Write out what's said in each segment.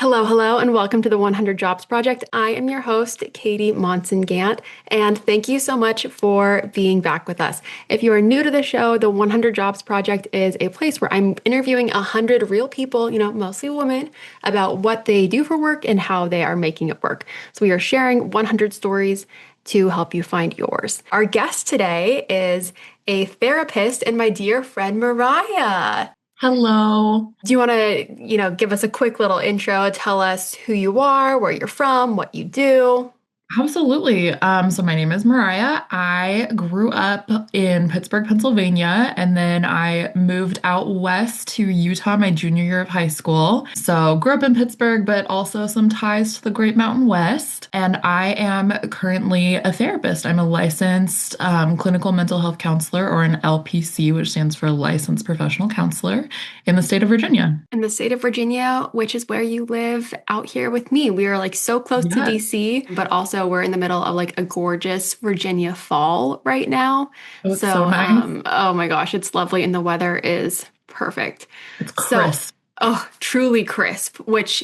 Hello, hello, and welcome to the 100 Jobs Project. I am your host, Katie Monson-Gant, and thank you so much for being back with us. If you are new to the show, the 100 Jobs Project is a place where I'm interviewing 100 real people, mostly women, about what they do for work and how they are making it work. So we are sharing 100 stories to help you find yours. Our guest today is a therapist and my dear friend, Mariah. Hello. Do you want to, give us a quick little intro, tell us who you are, where you're from, what you do? Absolutely. So my name is Mariah. I grew up in Pittsburgh, Pennsylvania, and then I moved out west to Utah my junior year of high school. So grew up in Pittsburgh, but also some ties to the Great Mountain West. And I am currently a therapist. I'm a licensed clinical mental health counselor, or an LPC, which stands for licensed professional counselor in the state of Virginia. In the state of Virginia, which is where you live out here with me. We are like so close to Yeah. DC, but also we're in the middle of like a gorgeous Virginia fall right now. Oh, it's so So, nice. oh my gosh, it's lovely and the weather is perfect. It's So, crisp. oh, truly crisp, which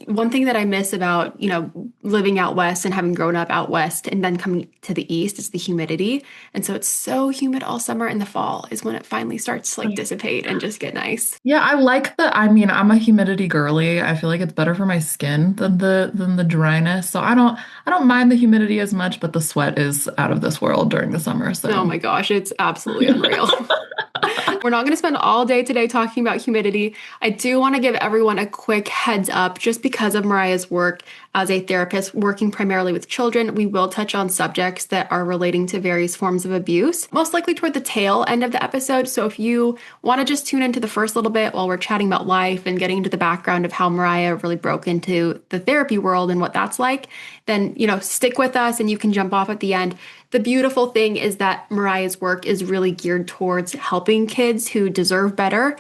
one thing that I miss about, living out west and having grown up out west and then coming to the east is the humidity. And so it's so humid all summer, and the fall is when it finally starts to like dissipate and just get nice. Yeah, I like I'm a humidity girly. I feel like it's better for my skin than the dryness. So I don't mind the humidity as much, but the sweat is out of this world during the summer. Oh So my gosh, it's absolutely unreal. We're not going to spend all day today talking about humidity. I do want to give everyone a quick heads up just because of Mariah's work as a therapist working primarily with children. We will touch on subjects that are relating to various forms of abuse, most likely toward the tail end of the episode. So if you want to just tune into the first little bit while we're chatting about life and getting into the background of how Mariah really broke into the therapy world and what that's like, then, stick with us and you can jump off at the end. The beautiful thing is that Mariah's work is really geared towards helping kids who deserve better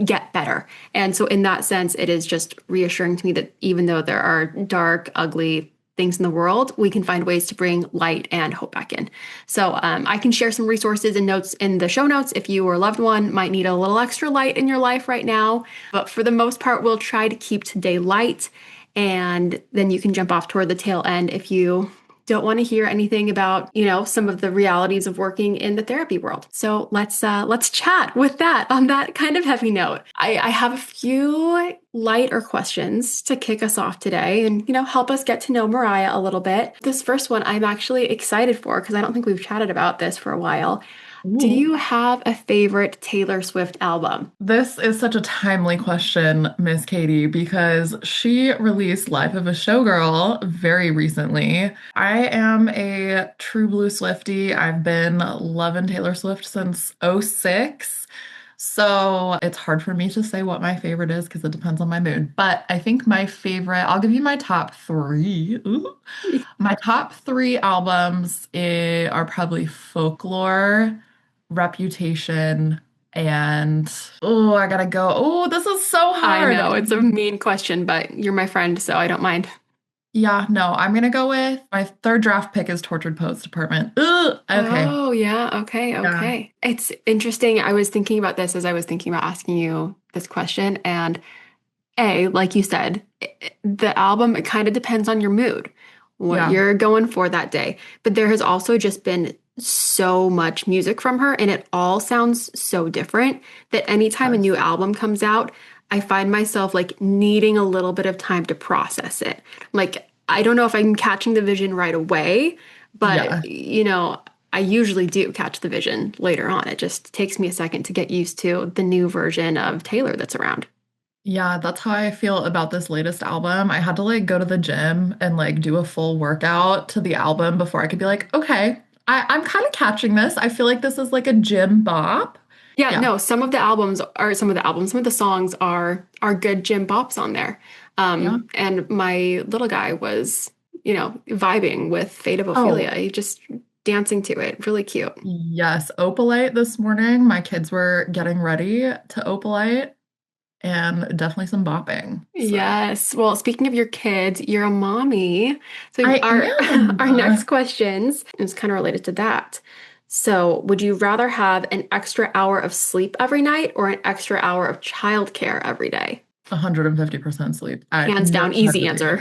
get better. And so, in that sense, it is just reassuring to me that even though there are dark, ugly things in the world, we can find ways to bring light and hope back in. So, I can share some resources and notes in the show notes if you or a loved one might need a little extra light in your life right now. But for the most part, we'll try to keep today light. And then you can jump off toward the tail end if you don't want to hear anything about, some of the realities of working in the therapy world. So let's chat with that on that kind of heavy note. I have a few lighter questions to kick us off today and, help us get to know Mariah a little bit. This first one I'm actually excited for because I don't think we've chatted about this for a while. Do ooh. you have a favorite Taylor Swift album? This is such a timely question, Miss Katie, because she released Life of a Showgirl very recently. I am a true blue Swiftie. I've been loving Taylor Swift since '06. So it's hard for me to say what my favorite is because it depends on my mood. But I think my favorite, I'll give you my top three. Ooh. My top three albums are probably Folklore, Reputation, and oh, I gotta go. Oh, this is so I hard. know it's a mean question, but you're my friend, so I don't mind. Yeah, no, I'm gonna go with my third draft pick is Tortured Poets Department. Ugh, okay. Oh, yeah. Okay. Yeah. Okay. It's interesting. I was thinking about this as I was thinking about asking you this question. And like you said, the album, it kind of depends on your mood, what Yeah. you're going for that day. But there has also just been so much music from her, and it all sounds so different that anytime a new Yes. album comes out, I find myself like needing a little bit of time to process it. Like, I don't know if I'm catching the vision right away, but Yeah. I usually do catch the vision later on. It just takes me a second to get used to the new version of Taylor that's around. Yeah, that's how I feel about this latest album. I had to like go to the gym and like do a full workout to the album before I could be like, okay, I'm kind of catching this. I feel like this is like a gym bop. Yeah, Yeah. no, some of the songs are good gym bops on there. Yeah. And my little guy was, vibing with Fate of Ophelia. Oh, He just dancing to it. Really cute. yes. Opalite this morning. My kids were getting ready to Opalite and definitely some bopping. So Yes. Well, speaking of your kids, you're a mommy. So I our am. our next questions is kind of related to that. So, would you rather have an extra hour of sleep every night or an extra hour of childcare every day? 150% sleep. Hands No down, easy answer.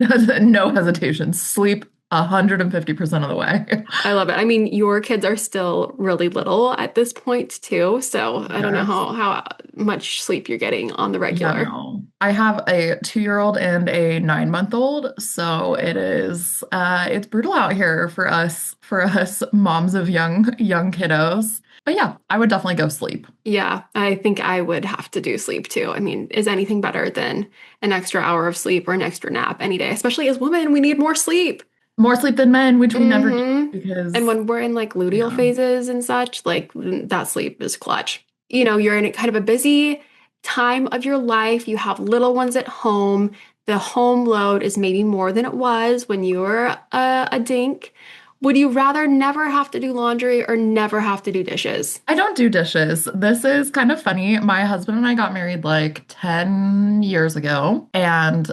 hesitation. No hesitation. Sleep 150% of the way. I love it. I mean, your kids are still really little at this point too, so I don't know Yes. how much sleep you're getting on the Yeah, regular. no. I have a 2-year-old and a 9-month-old, so it's brutal out here for us moms of young kiddos. But yeah, I would definitely go sleep. Yeah, I think I would have to do sleep too. I mean, is anything better than an extra hour of sleep or an extra nap any day? Especially as women, we need more sleep. More sleep than men, which we never do Hmm. And because when we're in like luteal yeah. phases and such, like that sleep is clutch. You know, you're in a kind of a busy time of your life. You have little ones at home. The home load is maybe more than it was when you were a dink. Would you rather never have to do laundry or never have to do dishes? I don't do dishes. This is kind of funny. My husband and I got married like 10 years ago. And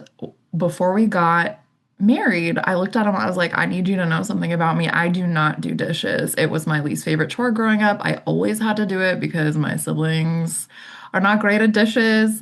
before we got married, I looked at him. I was like, I need you to know something about me. I do not do dishes. It was my least favorite chore growing up. I always had to do it because my siblings are not great at dishes.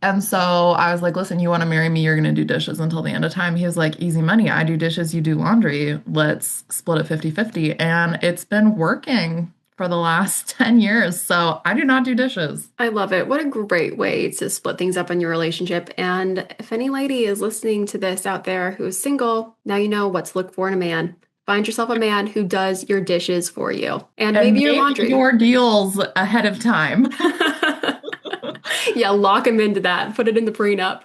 And so I was like, listen, you want to marry me, you're going to do dishes until the end of time. He was like, easy money. I do dishes, you do laundry. Let's split it 50-50. And it's been working for the last 10 years. So I do not do dishes. I love it. What a great way to split things up in your relationship. And if any lady is listening to this out there who is single, now you know what to look for in a man. Find yourself a man who does your dishes for you and And maybe your make laundry. your deals ahead of time. Yeah, lock him into that. Put it in the prenup.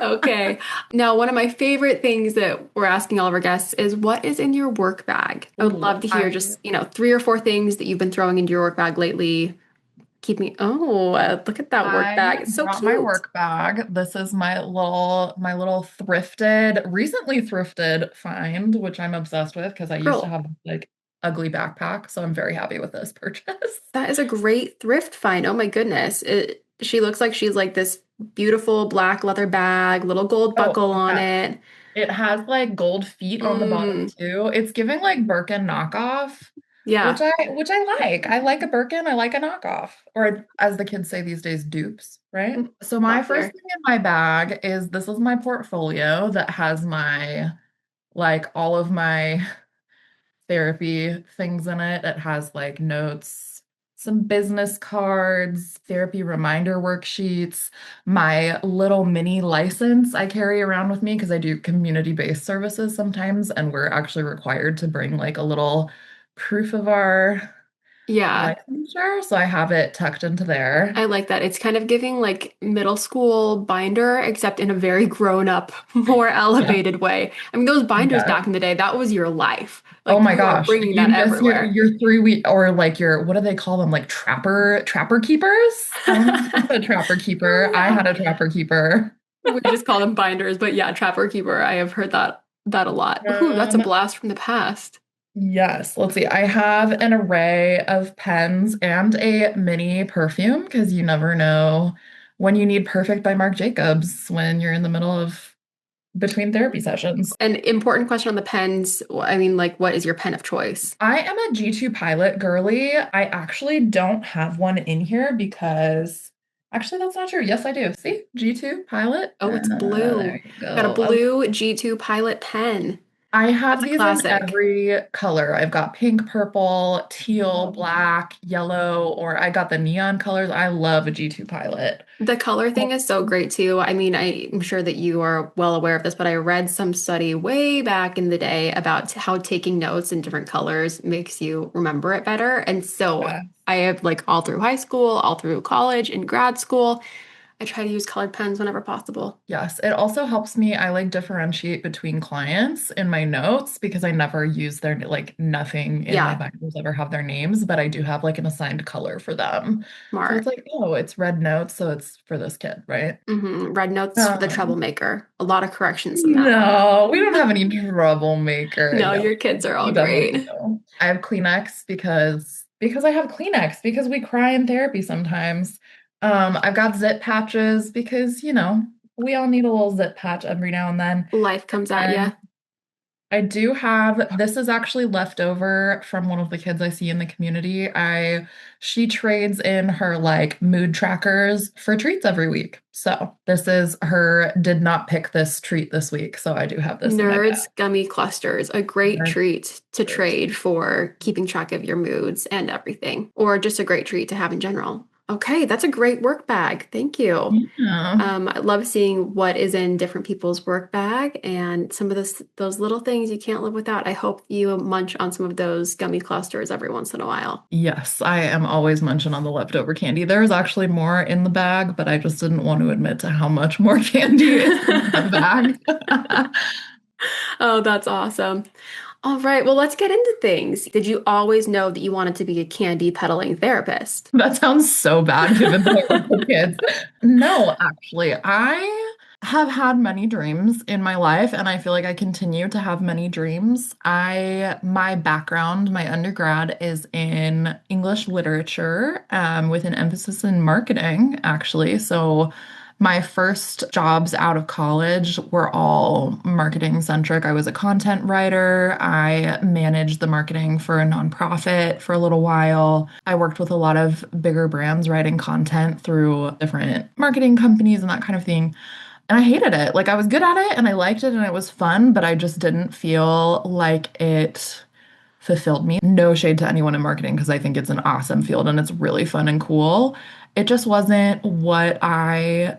Okay. Now, one of my favorite things that we're asking all of our guests is what is in your work bag? I would Ooh, love to hear just, 3 or 4 things that you've been throwing into your work bag lately. Look at that work I bag. It's so brought my cute. work bag. This is my little recently thrifted find, which I'm obsessed with because I used to Girl, have like ugly backpack. So I'm very happy with this purchase. that is a great thrift find. Oh my goodness. She looks like she's like this beautiful black leather bag, little gold Oh, buckle on yeah. it. It has like gold feet on the bottom Mm, too. It's giving like Birkin knockoff, which yeah. I like. I like a Birkin, I like a knockoff, or as the kids say these days, dupes, right? So my first Popular. thing in my bag is this is my portfolio that has my like all of my therapy things in it. It has like notes, some business cards, therapy reminder worksheets, my little mini license I carry around with me because I do community-based services sometimes, and we're actually required to bring like a little proof of our Yeah. licensure. So I have it tucked into there. I like that. It's kind of giving like middle school binder, except in a very grown up, more Yeah. elevated way. I mean, those binders Yeah. back in the day, that was your life. Oh Like my you are gosh, bringing that you miss your everywhere. your 3 week or like your what do they call them? Like trapper keepers? I don't know if you had a trapper keeper. I Yeah. had a trapper keeper. We just call them binders, but yeah, trapper keeper. I have heard that a lot. Ooh, that's a Um, blast from the past. yes, let's see. I have an array of pens and a mini perfume because you never know when you need Perfect by Marc Jacobs when you're in the middle of between therapy sessions. An important question on the pens. I mean, like, what is your pen of choice? I am a G2 pilot girly. I actually don't have one in here because actually that's not true. Yes, I do. See, G2 pilot. Oh, it's blue. There you Got a go. blue G2 Pilot pen. I That's have a these in classic. every color. I've got pink, purple, teal, black, yellow, or I got the neon colors. I love a G2 pilot. The color thing Oh, is so great too. I mean, I'm sure that you are well aware of this, but I read some study way back in the day about how taking notes in different colors makes you remember it better. And so yeah. I have like all through high school, all through college and grad school, I try to use colored pens whenever possible. Yes, it also helps me. I like differentiate between clients in my notes because I never use their like nothing in my Yeah, binders ever have their names, but I do have like an assigned color for them. So it's smart. like, oh, it's red notes, so it's for this kid, right? Red notes for the Um, troublemaker. A lot of corrections in that one. no, we don't have any troublemaker. No, No, your kids are all we definitely great. do. I have Kleenex because I have Kleenex because we cry in therapy sometimes. I've got zip patches because, we all need a little zip patch every now and then. Life comes at And you. I do have, this is actually leftover from one of the kids I see in the community. She trades in her like mood trackers for treats every week. So this is her did not pick this treat this week. So I do have this in my Nerds bag. gummy clusters, a great treat to trade for keeping track of your moods and everything, or just a great treat to have in general. Okay, that's a great work bag. Thank you. Yeah. I love seeing what is in different people's work bag and some of those little things you can't live without. I hope you munch on some of those gummy clusters every once in a while. Yes, I am always munching on the leftover candy. There's actually more in the bag, but I just didn't want to admit to how much more candy is in the bag. Oh, that's awesome. All right, well, let's get into things. Did you always know that you wanted to be a candy peddling therapist? That sounds so bad given that I work with kids. No, actually, I have had many dreams in my life, and I feel like I continue to have many dreams. My background, my undergrad is in English literature, with an emphasis in marketing, actually. So my first jobs out of college were all marketing centric. I was a content writer. I managed the marketing for a nonprofit for a little while. I worked with a lot of bigger brands writing content through different marketing companies and that kind of thing. And I hated it. Like I was good at it and I liked it and it was fun, but I just didn't feel like it fulfilled me. No shade to anyone in marketing because I think it's an awesome field and it's really fun and cool. It just wasn't what I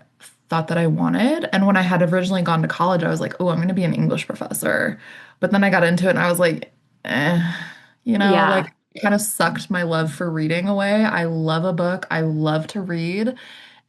thought that I wanted. And when I had originally gone to college, I was like, oh, I'm going to be an English professor. But then I got into it and I was like, Yeah, like kind of sucked my love for reading away. I love a book. I love to read.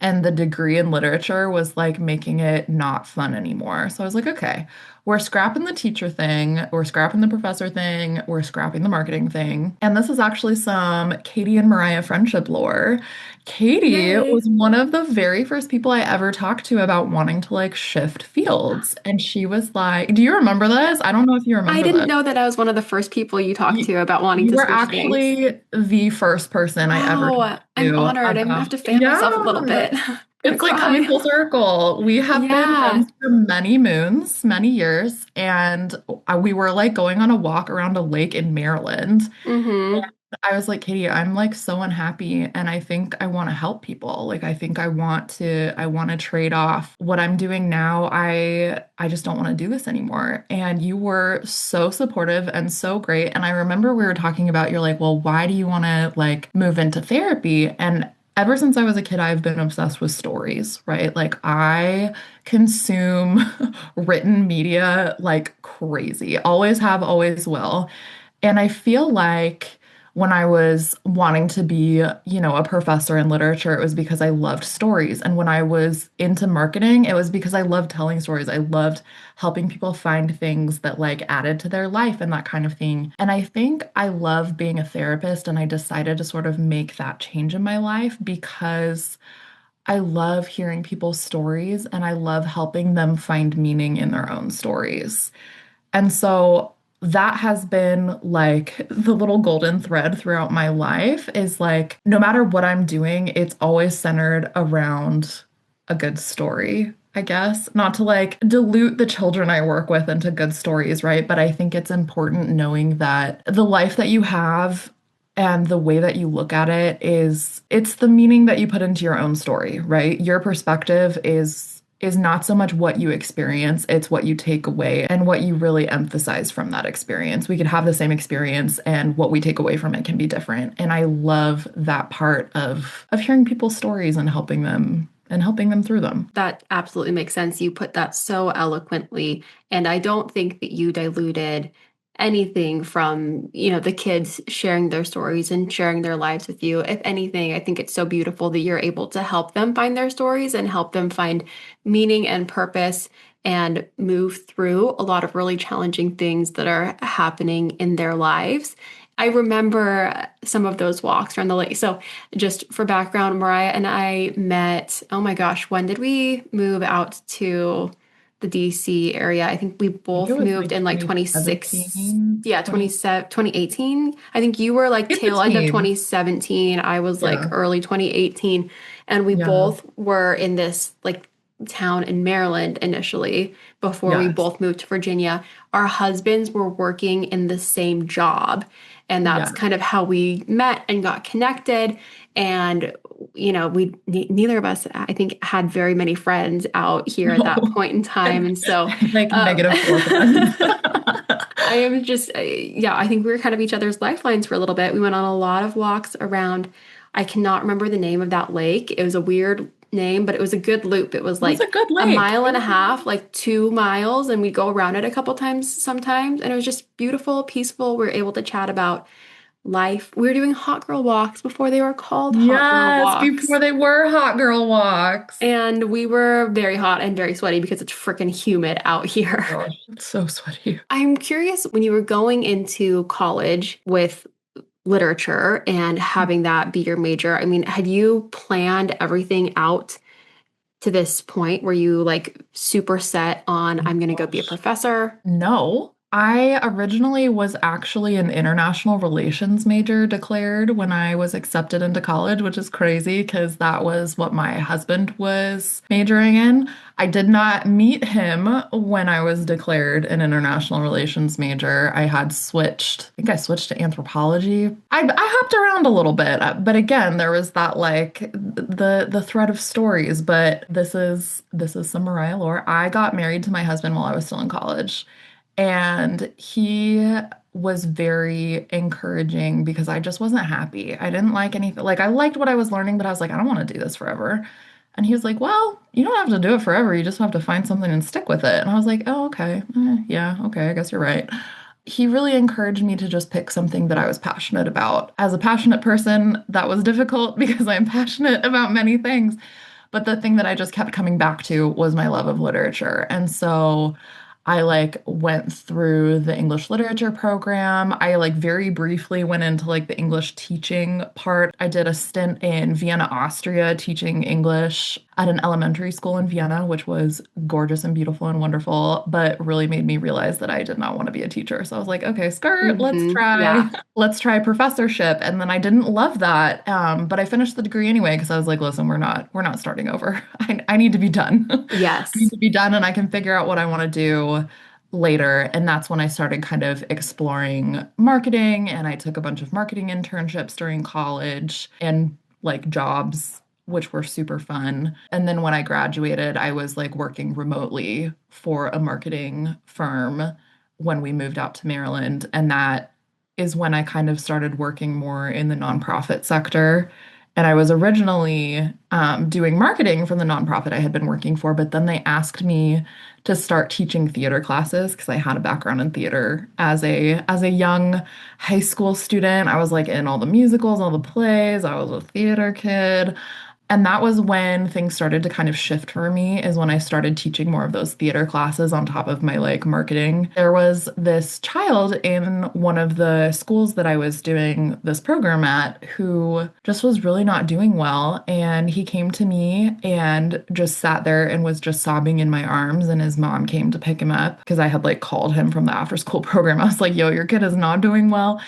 And the degree in literature was like making it not fun anymore. So I was like, okay, we're scrapping the teacher thing, we're scrapping the professor thing, we're scrapping the marketing thing. And this is actually some Katie and Mariah friendship lore. Katie yay. was one of the very first people I ever talked to about wanting to like shift fields. And she was like, do you remember this? I don't know if you I remember didn't this. know that I was one of the first people you talked You, to about wanting you to were switch things. actually the first person I ever talked Wow, I'm to honored. I'm gonna have about, to fan myself a little yeah. bit. I'm gonna It's like coming cry. full circle. We have been Yeah. friends for many moons, many years, and we were like going on a walk around a lake in Maryland. Mm-hmm. I was like, Katie, I'm like so unhappy and I think I want to help people. Like I want to trade off what I'm doing now. I just don't want to do this anymore. And you were so supportive and so great. And I remember we were talking about you're like, well, why do you want to like move into therapy? And ever since I was a kid, I've been obsessed with stories, right? Like I consume written media like crazy. Always have, always will. And I feel like when I was wanting to be, a professor in literature, it was because I loved stories. And when I was into marketing, it was because I loved telling stories. I loved helping people find things that like added to their life and that kind of thing. And I think I love being a therapist, and I decided to sort of make that change in my life because I love hearing people's stories and I love helping them find meaning in their own stories. And so that has been like the little golden thread throughout my life is like, no matter what I'm doing, it's always centered around a good story, I guess. Not to like dilute the children I work with into good stories, right? But I think it's important knowing that the life that you have and the way that you look at it it's the meaning that you put into your own story, right? Your perspective is not so much what you experience, it's what you take away and what you really emphasize from that experience. We could have the same experience and what we take away from it can be different. And I love that part of hearing people's stories and helping them through them. That absolutely makes sense. You put that so eloquently, and I don't think that you diluted anything from, the kids sharing their stories and sharing their lives with you. If anything, I think it's so beautiful that you're able to help them find their stories and help them find meaning and purpose and move through a lot of really challenging things that are happening in their lives. I remember some of those walks around the lake. So just for background, Mariah and I met, oh my gosh, when did we move out to the DC area? I think we I think it both was moved like in like 26, 2017, yeah, 27, 2018. I think you were like in tail end of between. 2017. I was like Yeah. early 2018. And we Yeah. both were in this like town in Maryland initially before we Yes. both moved to Virginia. Our husbands were working in the same job. And that's Yes. kind of how we met and got connected. And, neither of us, I think, had very many friends out here at that No. point in time. And so, Like negative four friends. I am just, yeah, I think we were kind of each other's lifelines for a little bit. We went on a lot of walks around. I cannot remember the name of that lake. It was a weird name, but it was a good loop. It was It was a like good a lake. mile It and a was a good half, like 2 miles, and we'd go around it a couple times sometimes. And it was just beautiful, peaceful. We were able to chat about life. We were doing hot girl walks before they were called hot girl Yes, before walks. they were hot girl walks. And we were very hot and very sweaty because it's freaking humid out here. Gosh, it's so sweaty. I'm curious when you were going into college with literature and having that be your major. I mean, had you planned everything out to this point? Were you like super set on, I'm going to go be a Gosh. professor? No, I originally was actually an international relations major declared when I was accepted into college, which is crazy because that was what my husband was majoring in. I did not meet him when I was declared an international relations major. I had switched, I think I switched to anthropology. I hopped around a little bit, but again, there was that like the thread of stories. But this is some Mariah lore. I got married to my husband while I was still in college. And he was very encouraging because I just wasn't happy. I didn't like anything. Like, I liked what I was learning, but I was like, I don't want to do this forever. And he was like, well, you don't have to do it forever. You just have to find something and stick with it. And I was like, oh, okay. Yeah, okay. I guess you're right. He really encouraged me to just pick something that I was passionate about. As a passionate person, that was difficult because I'm passionate about many things. But the thing that I just kept coming back to was my love of literature. And so I like went through the English literature program. I like very briefly went into like the English teaching part. I did a stint in Vienna, Austria, teaching English at an elementary school in Vienna, which was gorgeous and beautiful and wonderful, but really made me realize that I did not want to be a teacher. So I was like, okay, skirt, let's try, Yeah. let's try professorship. And then I didn't love that. But I finished the degree anyway because I was like, listen, we're not starting over. I need to be done. I need Yes. to be done and I can figure out what I want to do later. And that's when I started kind of exploring marketing. And I took a bunch of marketing internships during college and like jobs, which were super fun. And then when I graduated, I was like working remotely for a marketing firm when we moved out to Maryland. And that is when I kind of started working more in the nonprofit sector. And I was originally doing marketing for the nonprofit I had been working for, but then they asked me to start teaching theater classes because I had a background in theater as a young high school student. I was like in all the musicals, all the plays. I was a theater kid. And that was when things started to kind of shift for me, is when I started teaching more of those theater classes on top of my like marketing. There was this child in one of the schools that I was doing this program at who just was really not doing well. And he came to me and just sat there and was just sobbing in my arms. And his mom came to pick him up because I had like called him from the after school program. I was like, yo, your kid is not doing well.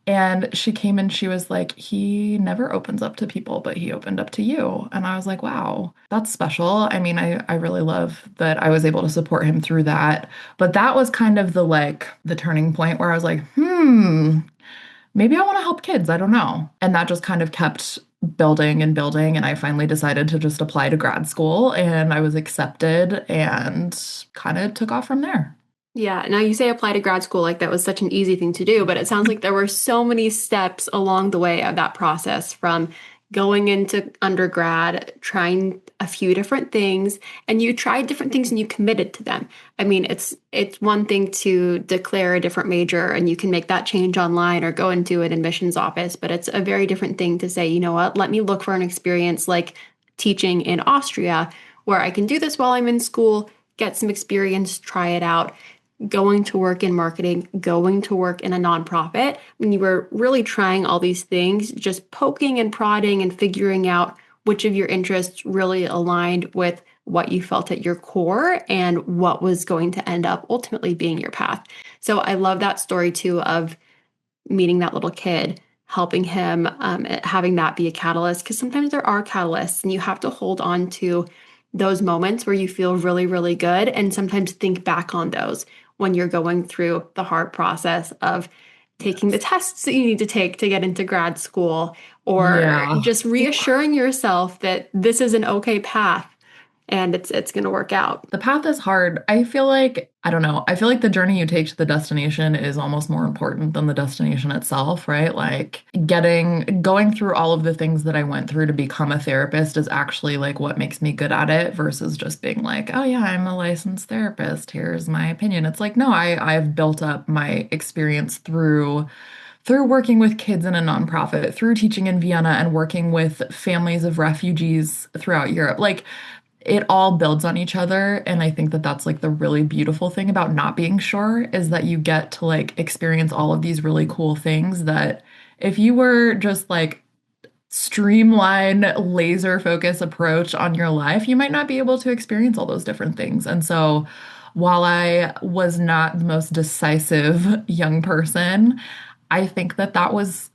And she came and she was like, he never opens up to people, but he opened up to you. And I was like, wow, that's special. I mean, I really love that I was able to support him through that. But that was kind of the like the turning point where I was like, maybe I want to help kids. I don't know. And that just kind of kept building and building. And I finally decided to just apply to grad school and I was accepted and kind of took off from there. Yeah. Now you say apply to grad school, like that was such an easy thing to do, but it sounds like there were so many steps along the way of that process from going into undergrad, trying a few different things, and you tried different things and you committed to them. I mean, it's one thing to declare a different major and you can make that change online or go into an admissions office, but it's a very different thing to say, you know what, let me look for an experience like teaching in Austria where I can do this while I'm in school, get some experience, try it out going to work in marketing, going to work in a nonprofit, when you were really trying all these things, just poking and prodding and figuring out which of your interests really aligned with what you felt at your core and what was going to end up ultimately being your path. So I love that story too of meeting that little kid, helping him, having that be a catalyst, because sometimes there are catalysts and you have to hold on to those moments where you feel really, really good, and sometimes think back on those when you're going through the hard process of taking the Yes. tests that you need to take to get into grad school, or Yeah. just reassuring yourself that this is an okay path and it's going to work out. The path is hard. I feel like, I don't know, I feel like the journey you take to the destination is almost more important than the destination itself, right? Like going through all of the things that I went through to become a therapist is actually like what makes me good at it versus just being like, oh yeah, I'm a licensed therapist. Here's my opinion. It's like, no, I've built up my experience through working with kids in a nonprofit, through teaching in Vienna and working with families of refugees throughout Europe. Like it all builds on each other. And I think that that's like the really beautiful thing about not being sure is that you get to like experience all of these really cool things that if you were just like streamline, laser focus approach on your life, you might not be able to experience all those different things. And so while I was not the most decisive young person, I think that that was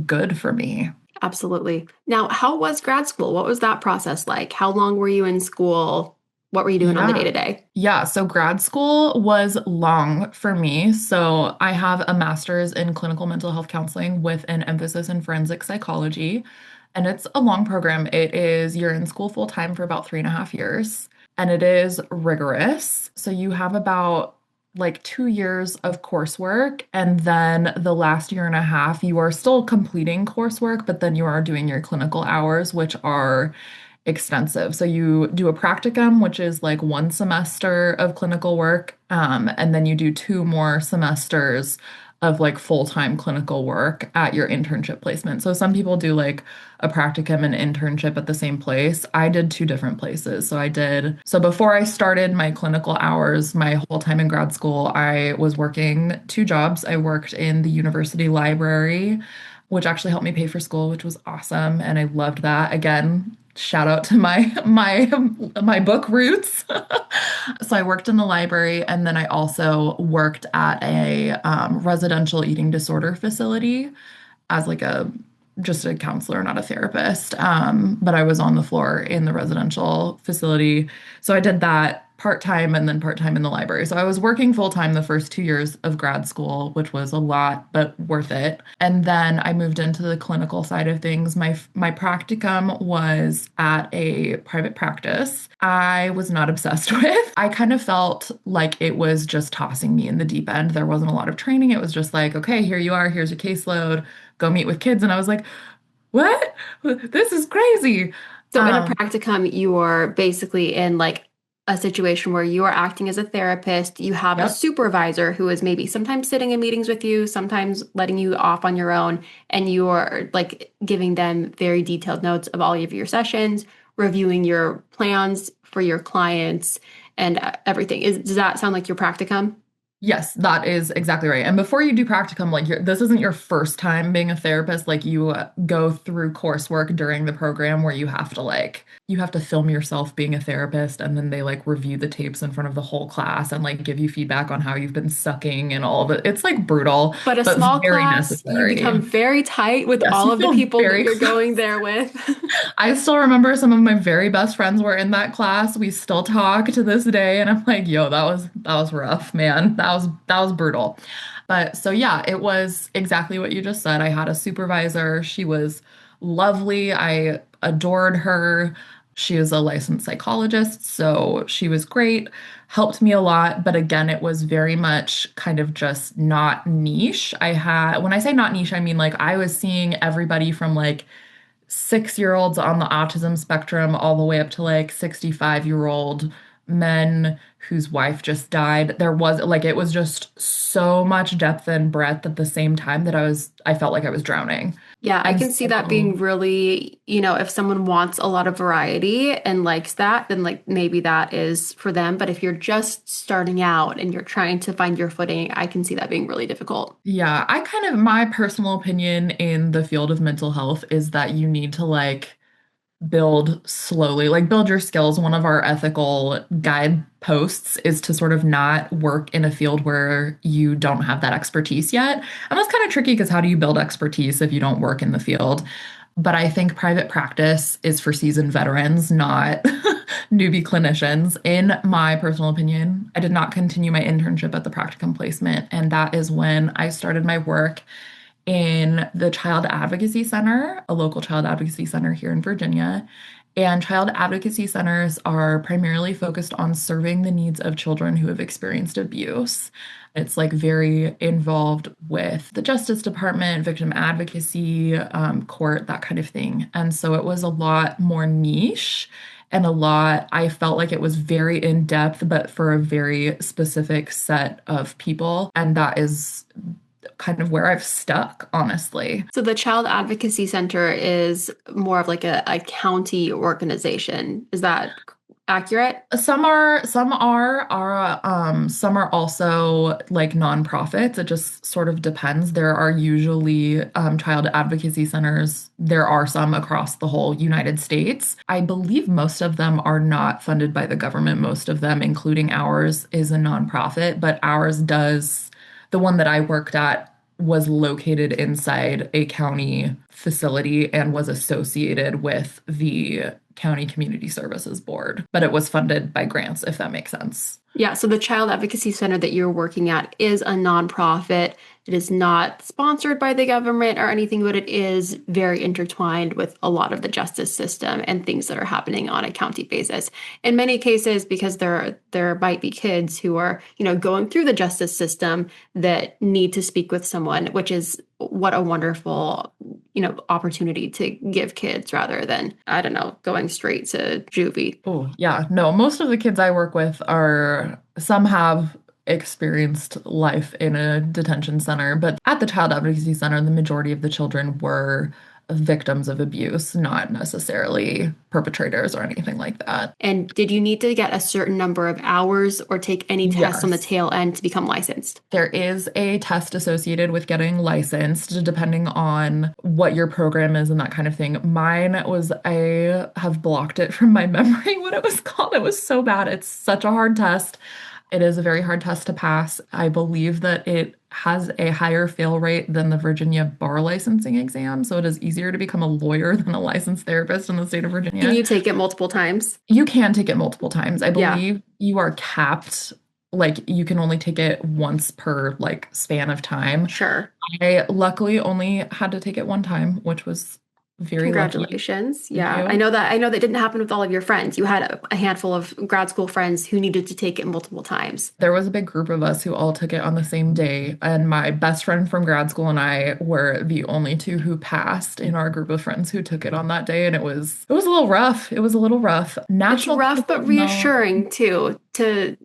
good for me. Absolutely. Now, how was grad school? What was that process like? How long were you in school? What were you doing on the day Yeah. to day? Yeah. So grad school was long for me. So I have a master's in clinical mental health counseling with an emphasis in forensic psychology. And it's a long program. You're in school full time for about 3.5 years, and it is rigorous. So you have about like 2 years of coursework. And then the last year and a half, you are still completing coursework, but then you are doing your clinical hours, which are extensive. So you do a practicum, which is like 1 semester of clinical work, and then you do 2 more semesters of like full-time clinical work at your internship placement. So some people do like a practicum and internship at the same place. I did 2 different places. So before I started my clinical hours, my whole time in grad school, I was working 2 jobs. I worked in the university library, which actually helped me pay for school, which was awesome. And I loved that. Again, shout out to my book roots. So I worked in the library, and then I also worked at a residential eating disorder facility as like a just a counselor, not a therapist. But I was on the floor in the residential facility. So I did that part-time and then part-time in the library. So I was working full-time the first 2 years of grad school, which was a lot, but worth it. And then I moved into the clinical side of things. My practicum was at a private practice. I was not obsessed with. I kind of felt like it was just tossing me in the deep end. There wasn't a lot of training. It was just like, okay, here you are, here's your caseload, go meet with kids. And I was like, what? This is crazy. So in a practicum, you are basically in like a situation where you are acting as a therapist. You have a Yep. supervisor who is maybe sometimes sitting in meetings with you, sometimes letting you off on your own, and you are like giving them very detailed notes of all of your sessions, reviewing your plans for your clients and everything. Does that sound like your practicum? Yes, that is exactly right. And before you do practicum, like this isn't your first time being a therapist. Like you go through coursework during the program where you have to film yourself being a therapist, and then they like review the tapes in front of the whole class and like give you feedback on how you've been sucking and all of it. It's like brutal, But a but small very class, you become necessary. very tight with Yes, all you of the feel people that very you're going close. there with. I still remember some of my very best friends were in that class. We still talk to this day, and I'm like, yo, that was rough, man. That was brutal. But so yeah, it was exactly what you just said. I had a supervisor. She was lovely. I adored her. She is a licensed psychologist, so she was great, helped me a lot. But again, it was very much kind of just not niche. When I say not niche, I mean like I was seeing everybody from like 6-year-olds on the autism spectrum all the way up to like 65-year-old men whose wife just died. There was like it was just so much depth and breadth at the same time that I felt like I was drowning. Yeah, I And can see that being so really, if someone wants a lot of variety and likes that, then like maybe that is for them. But if you're just starting out and you're trying to find your footing, I can see that being really difficult. yeah, my personal opinion in the field of mental health is that you need to like build slowly, like build your skills. One of our ethical guideposts is to sort of not work in a field where you don't have that expertise yet. And that's kind of tricky because how do you build expertise if you don't work in the field? But I think private practice is for seasoned veterans, not newbie clinicians. In my personal opinion, I did not continue my internship at the practicum placement, and that is when I started my work in the Child Advocacy Center, a local child advocacy center here in Virginia. And child advocacy centers are primarily focused on serving the needs of children who have experienced abuse. It's like very involved with the Justice Department, victim advocacy, court, that kind of thing. And so it was a lot more niche and a lot, I felt like it was very in depth, but for a very specific set of people. And that is kind of where I've stuck, honestly. So the Child Advocacy Center is more of like a county organization. Is that accurate? Some are also like nonprofits. It just sort of depends. There are usually child advocacy centers. There are some across the whole United States. I believe most of them are not funded by the government. Most of them, including ours, is a nonprofit, but ours does. The one that I worked at was located inside a county facility and was associated with the County Community Services Board, but it was funded by grants, if that makes sense. Yeah, so the Child Advocacy Center that you're working at is a nonprofit. It is not sponsored by the government or anything, but it is very intertwined with a lot of the justice system and things that are happening on a county basis. In many cases, because there might be kids who are, going through the justice system that need to speak with someone, which is what a wonderful, opportunity to give kids rather than, I don't know, going straight to juvie. Oh, yeah. No, most of the kids I work with some have experienced life in a detention center, but at the Child Advocacy Center, the majority of the children were victims of abuse, not necessarily perpetrators or anything like that. And did you need to get a certain number of hours or take any tests on the Yes. tail end to become licensed? There is a test associated with getting licensed, depending on what your program is and that kind of thing. I have blocked it from my memory what it was called. It was so bad. It's such a hard test. It is a very hard test to pass. I believe that it has a higher fail rate than the Virginia bar licensing exam, so it is easier to become a lawyer than a licensed therapist in the state of Virginia. Can you take it multiple times? You can take it multiple times. I Yeah. believe you are capped, like you can only take it once per like span of time. Sure. I luckily only had to take it one time, which was very lucky. Congratulations. Yeah. you. I know that didn't happen with all of your friends. You had a handful of grad school friends who needed to take it multiple times. There was a big group of us who all took it on the same day, and my best friend from grad school and I were the only two who passed in our group of friends who took it on that day, and it was a little rough. It was a little rough. It's rough, but reassuring too, to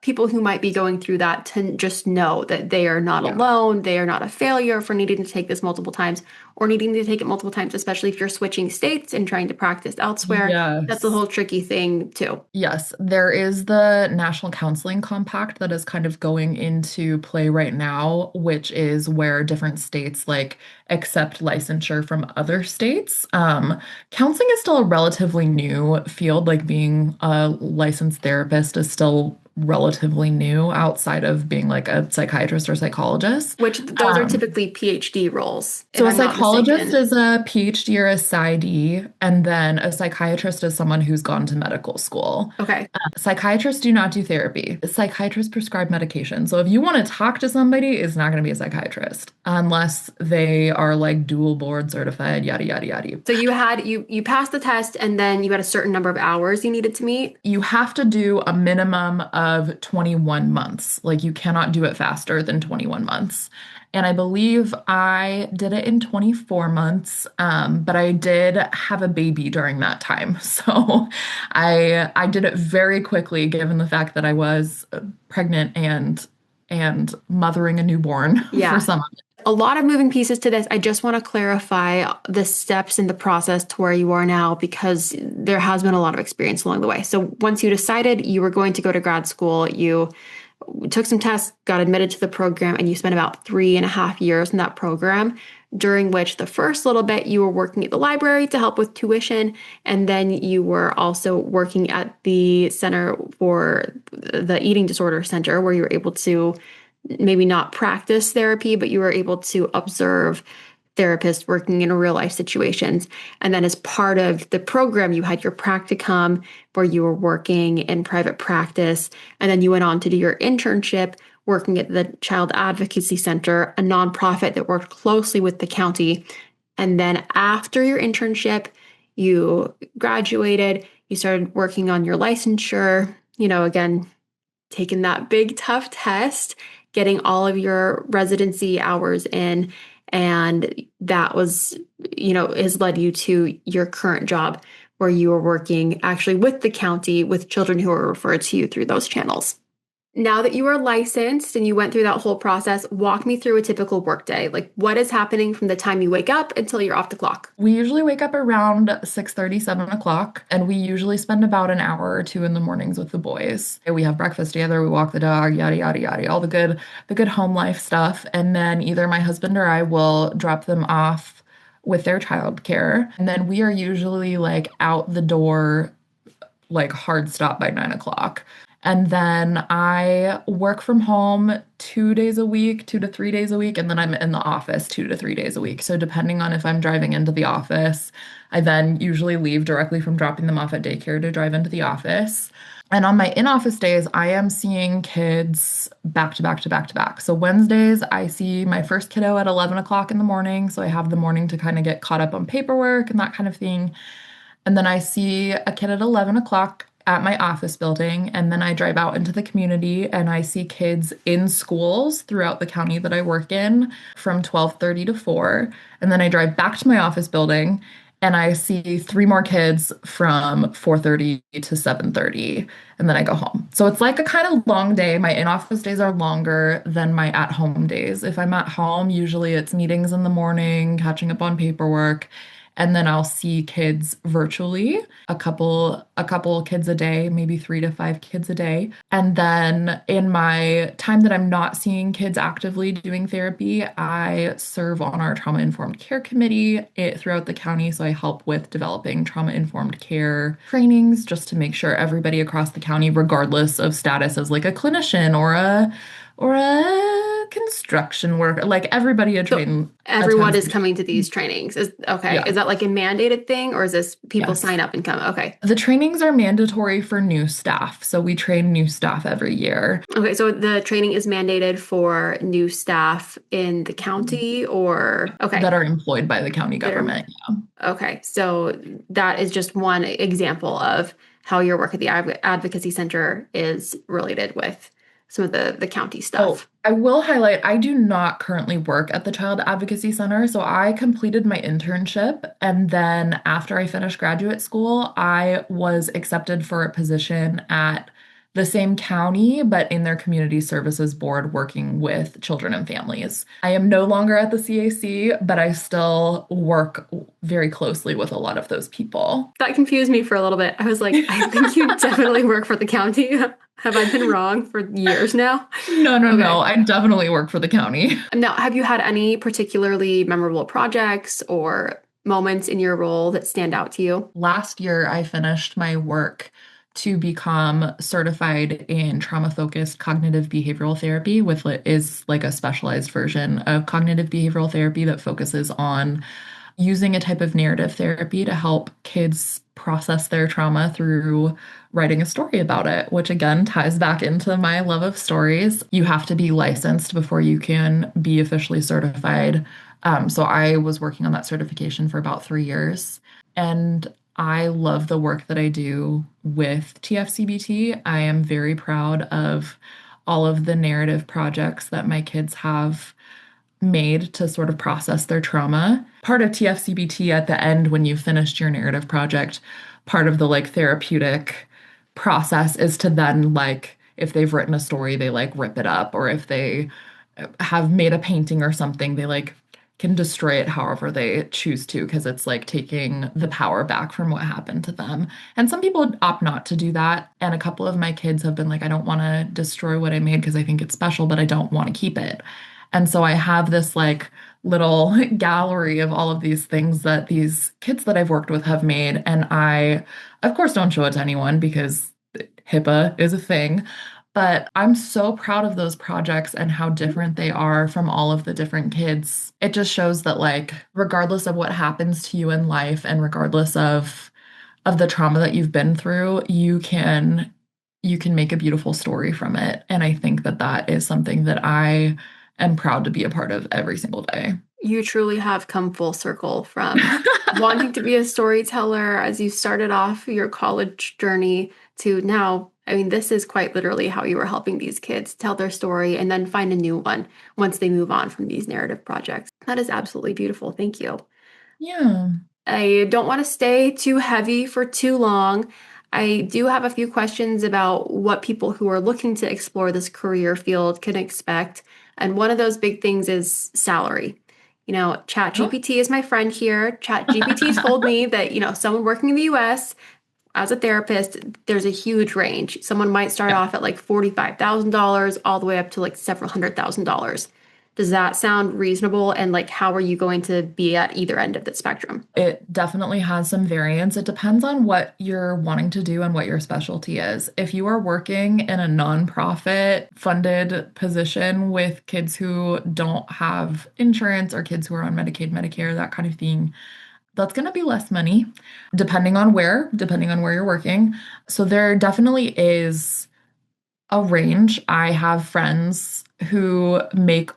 people who might be going through that to just know that they are not alone. They are not a failure for needing to take this multiple times or needing to take it multiple times, especially if you're switching states and trying to practice elsewhere. Yes. That's a whole tricky thing too. Yes, there is the National Counseling Compact that is kind of going into play right now, which is where different states like accept licensure from other states. Counseling is still a relatively new field, like being a licensed therapist is still relatively new outside of being like a psychiatrist or psychologist. Which those are typically PhD roles. So a psychologist is a PhD or a PsyD, and then a psychiatrist is someone who's gone to medical school. Okay. Psychiatrists do not do therapy. Psychiatrists prescribe medication. So if you want to talk to somebody, it's not going to be a psychiatrist unless they are like dual board certified, yada, yada, yada. So you passed the test and then you had a certain number of hours you needed to meet? You have to do a minimum of 21 months. Like you cannot do it faster than 21 months. And I believe I did it in 24 months, but I did have a baby during that time. So I did it very quickly, given the fact that I was pregnant and mothering a newborn for some of it. A lot of moving pieces to this. I just want to clarify the steps in the process to where you are now, because there has been a lot of experience along the way. So once you decided you were going to go to grad school, you took some tests, got admitted to the program, and you spent about 3.5 years in that program, during which the first little bit you were working at the library to help with tuition, and then you were also working at the Center for the Eating Disorder Center, where you were able to maybe not practice therapy, but you were able to observe therapist working in real life situations. And then as part of the program, you had your practicum where you were working in private practice. And then you went on to do your internship working at the Child Advocacy Center, a nonprofit that worked closely with the county. And then after your internship, you graduated, you started working on your licensure, again, taking that big tough test, getting all of your residency hours in, and that was, has led you to your current job where you are working actually with the county with children who are referred to you through those channels. Now that you are licensed and you went through that whole process, walk me through a typical workday. Like what is happening from the time you wake up until you're off the clock? We usually wake up around 6:30, 7 o'clock, and we usually spend about an hour or two in the mornings with the boys. We have breakfast together, we walk the dog, yada yada yada, all the good home life stuff. And then either my husband or I will drop them off with their childcare. And then we are usually like out the door, like hard stop by 9 o'clock. And then I work from home 2 days a week, 2 to 3 days a week, and then I'm in the office 2 to 3 days a week. So depending on if I'm driving into the office, I then usually leave directly from dropping them off at daycare to drive into the office. And on my in-office days, I am seeing kids back to back to back to back. So Wednesdays, I see my first kiddo at 11 o'clock in the morning. So I have the morning to kind of get caught up on paperwork and that kind of thing. And then I see a kid at 11 o'clock at my office building. And then I drive out into the community and I see kids in schools throughout the county that I work in from 12:30 to 4. And then I drive back to my office building and I see three more kids from 4:30 to 7:30. And then I go home. So it's like a kind of long day. My in-office days are longer than my at-home days. If I'm at home, usually it's meetings in the morning, catching up on paperwork. And then I'll see kids virtually, a couple kids a day, maybe 3 to 5 kids a day. And then in my time that I'm not seeing kids actively doing therapy, I serve on our trauma-informed care committee throughout the county. So I help with developing trauma-informed care trainings just to make sure everybody across the county, regardless of status as like a clinician or a construction worker, like everybody So everyone is attends. coming to these trainings. Is okay. Yeah. Is that like a mandated thing or is this people Yes. sign up and come? Okay. The trainings are mandatory for new staff. So we train new staff every year Okay, so the training is mandated for new staff in the county or okay, that are employed by the county that are government. Yeah. okay. So that is just one example of how your work at the advocacy center is related with some of the county Oh, stuff. I will highlight, I do not currently work at the Child Advocacy Center. So I completed my internship. And then after I finished graduate school, I was accepted for a position at the same county, but in their community services board working with children and families. I am no longer at the CAC, but I still work very closely with a lot of those people. That confused me for a little bit. I was like, I think you definitely work for the county. Have I been wrong for years now? No, no, no. Okay. I definitely work for the county. Now, have you had any particularly memorable projects or moments in your role that stand out to you? Last year, I finished my work to become certified in trauma-focused cognitive behavioral therapy, with is like a specialized version of cognitive behavioral therapy that focuses on using a type of narrative therapy to help kids process their trauma through writing a story about it, which again ties back into my love of stories. You have to be licensed before you can be officially certified. So I was working on that certification for about 3 years. And I love the work that I do with TFCBT. I am very proud of all of the narrative projects that my kids have made to sort of process their trauma. Part of TFCBT at the end, when you've finished your narrative project, part of the like therapeutic process is to then like, if they've written a story, they like rip it up, or if they have made a painting or something, they like can destroy it however they choose to, because it's like taking the power back from what happened to them. And some people opt not to do that. And a couple of my kids have been like, I don't want to destroy what I made because I think it's special, but I don't want to keep it. And so I have this like little gallery of all of these things that these kids that I've worked with have made. And I, of course, don't show it to anyone because HIPAA is a thing. But I'm so proud of those projects and how different they are from all of the different kids. It just shows that like regardless of what happens to you in life and regardless of the trauma that you've been through, you can make a beautiful story from it. And I think that that is something that I am proud to be a part of every single day. You truly have come full circle from wanting to be a storyteller as you started off your college journey to now. I mean, this is quite literally how you were helping these kids tell their story and then find a new one once they move on from these narrative projects. That is absolutely beautiful. Thank you. Yeah. I don't want to stay too heavy for too long. I do have a few questions about what people who are looking to explore this career field can expect. And one of those big things is salary. Oh. ChatGPT is my friend here. ChatGPT told me that, someone working in the US as a therapist, there's a huge range. Someone might start Yeah. off at like $45,000 all the way up to like several $100,000. Does that sound reasonable? And like, how are you going to be at either end of the spectrum? It definitely has some variance. It depends on what you're wanting to do and what your specialty is. If you are working in a nonprofit funded position with kids who don't have insurance or kids who are on Medicaid, Medicare, that kind of thing, that's going to be less money depending on where you're working. So there definitely is a range. I have friends who make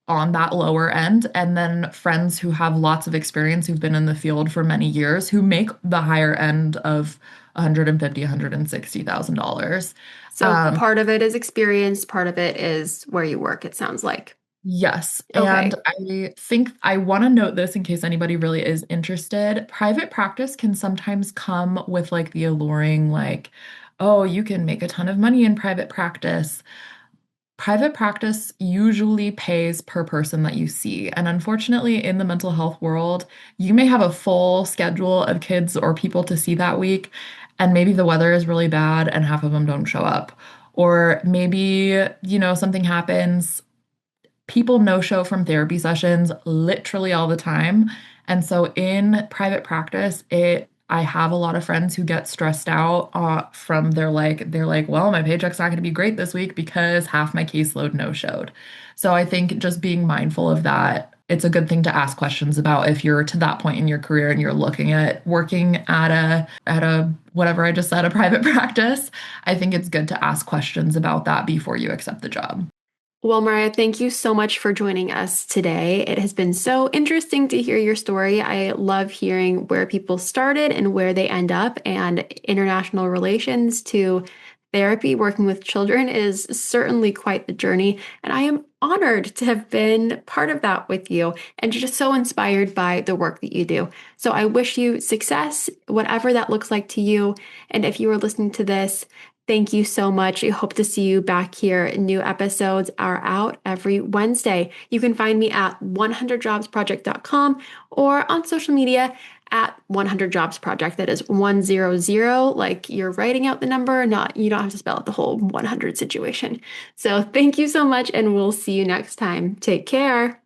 on that lower end, and then friends who have lots of experience who've been in the field for many years who make the higher end of 150, $160,000. So part of it is experience, part of it is where you work, it sounds like. Yes, and Okay. I think I want to note this in case anybody really is interested. Private practice can sometimes come with like the alluring, like, oh, you can make a ton of money in private practice. Private practice usually pays per person that you see. And unfortunately, in the mental health world, you may have a full schedule of kids or people to see that week, and maybe the weather is really bad and half of them don't show up. Or maybe, something happens, people no show from therapy sessions literally all the time. And so in private practice, I have a lot of friends who get stressed out from they're like, well, my paycheck's not going to be great this week because half my caseload no showed. So I think just being mindful of that, it's a good thing to ask questions about if you're to that point in your career and you're looking at working at a whatever I just said, a private practice. I think it's good to ask questions about that before you accept the job. Well, Mariah, thank you so much for joining us today. It has been so interesting to hear your story. I love hearing where people started and where they end up, and international relations to therapy, working with children is certainly quite the journey. And I am honored to have been part of that with you and just so inspired by the work that you do. So I wish you success, whatever that looks like to you. And if you are listening to this, thank you so much. I hope to see you back here. New episodes are out every Wednesday. You can find me at 100jobsproject.com or on social media at 100 Jobs Project. That is 100, like you're writing out the number, not you don't have to spell out the whole 100 situation. So thank you so much, and we'll see you next time. Take care.